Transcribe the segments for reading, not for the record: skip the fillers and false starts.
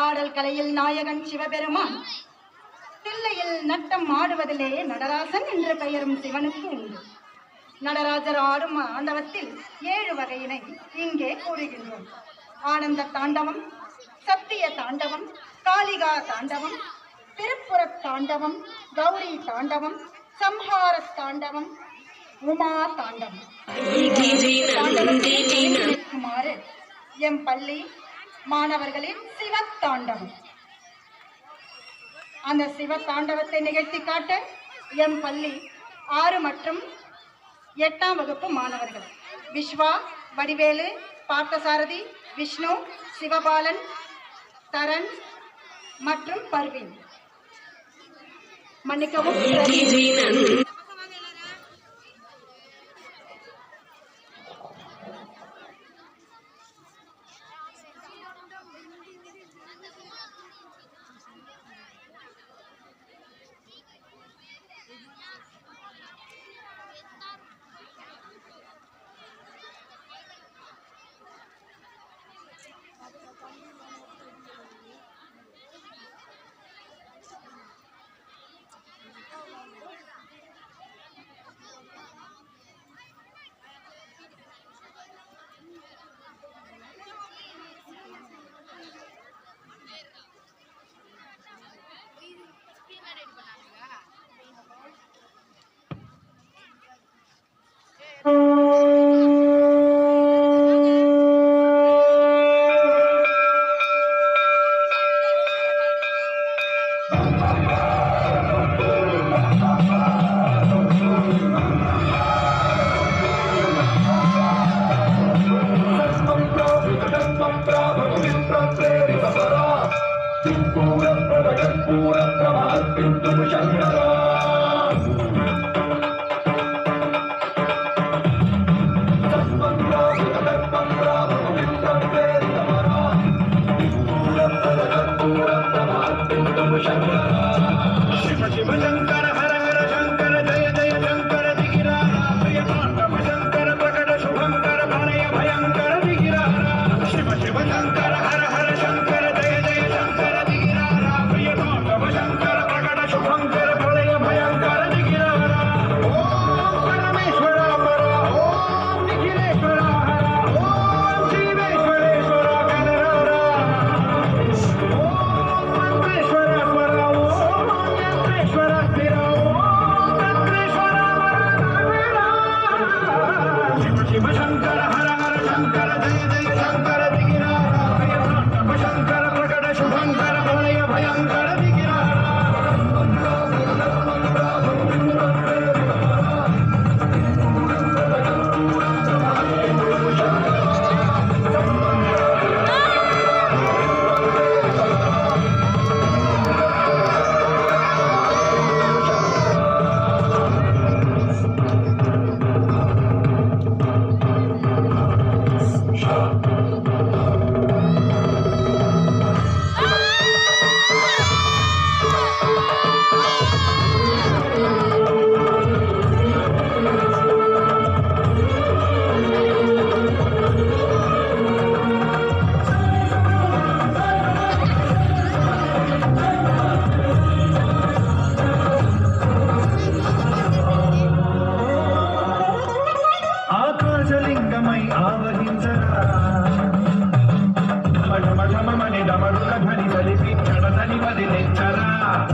ஆடல் கலையில் நாயகன் சிவபெருமான், தில்லையில் நட்டம் ஆடுவதிலே நடராசன் என்ற பெயரும் சிவனுக்கு உண்டு. நடராஜர் ஆடும் ஆண்டவத்தில் 7 வகையினை இங்கே கூறுகின்றோம். ஆனந்த தாண்டவம், சத்திய தாண்டவம், காளிகா தாண்டவம், திருப்புர தாண்டவம், கௌரி தாண்டவம், சம்ஹார தாண்டவம், உமா தாண்டவம். எம் பள்ளி மாணவர்களின் சிவத்தாண்டவம். அந்த சிவத்தாண்டவத்தை நிகழ்த்தி காட்ட எம் பள்ளி 6 மற்றும் 8ஆம் வகுப்பு மாணவர்கள் விஸ்வா, வடிவேலு, பார்த்தசாரதி, விஷ்ணு, சிவபாலன், தரன் மற்றும் பர்வீன். மன்னிக்கவும்.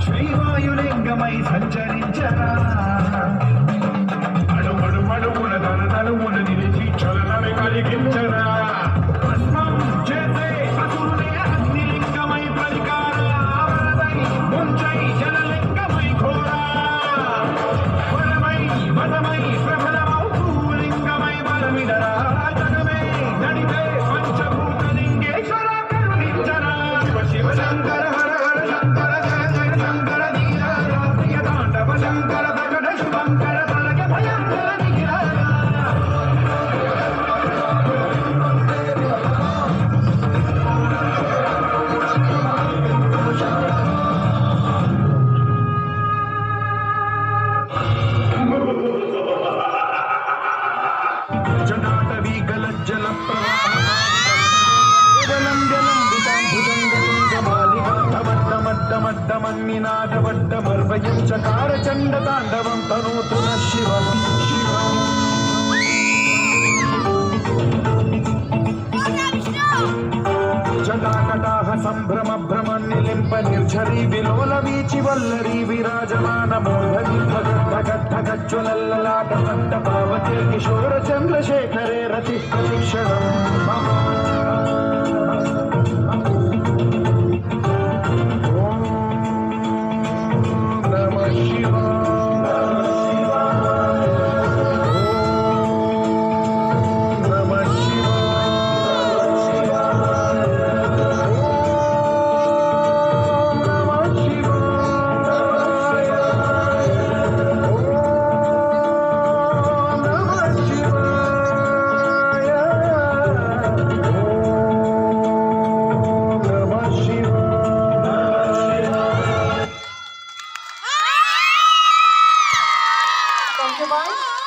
శ్రీవాయులింగమై సంచరించరా అడుగడుగడుగున తలతలుమున నిలిచి చలనమే కలిగించరా భస్మం చేసే అసురునే అగ్నిలింగమై పరికార ఆవరణై ముంచై జలలింగమై ఘోరా వరమై వదమై ప్రబలమౌ భూలింగమై బలమిడరా జగమే నడిపే పంచభూతలింగేశ్వర కరుణించరా శివ శివ శంకర హర హర శంకర జయ జయ శంకర ధీర ప్రియ తాండవ శంకర ప్రకట శుభంకర పలక భయంకర నిఖిలారా జనాటవీ గల జల ప్రవాహ జలం జలం భుజంగ निनादवड्डमर्वयं चकार चण्डताण्डवं तनोतु नः शिवं शिवम् जटाकटाह सम्भ्रम भ्रमन्निलिम्प निर्झरी विलोलवीचि वल्लरी विराजमान मोहनी भगद्धगद्धगज्ज्वलल्ललाट पावते किशोर चन्द्रशेखरे रतिः प्रतिक्षणम् Thank you, boys.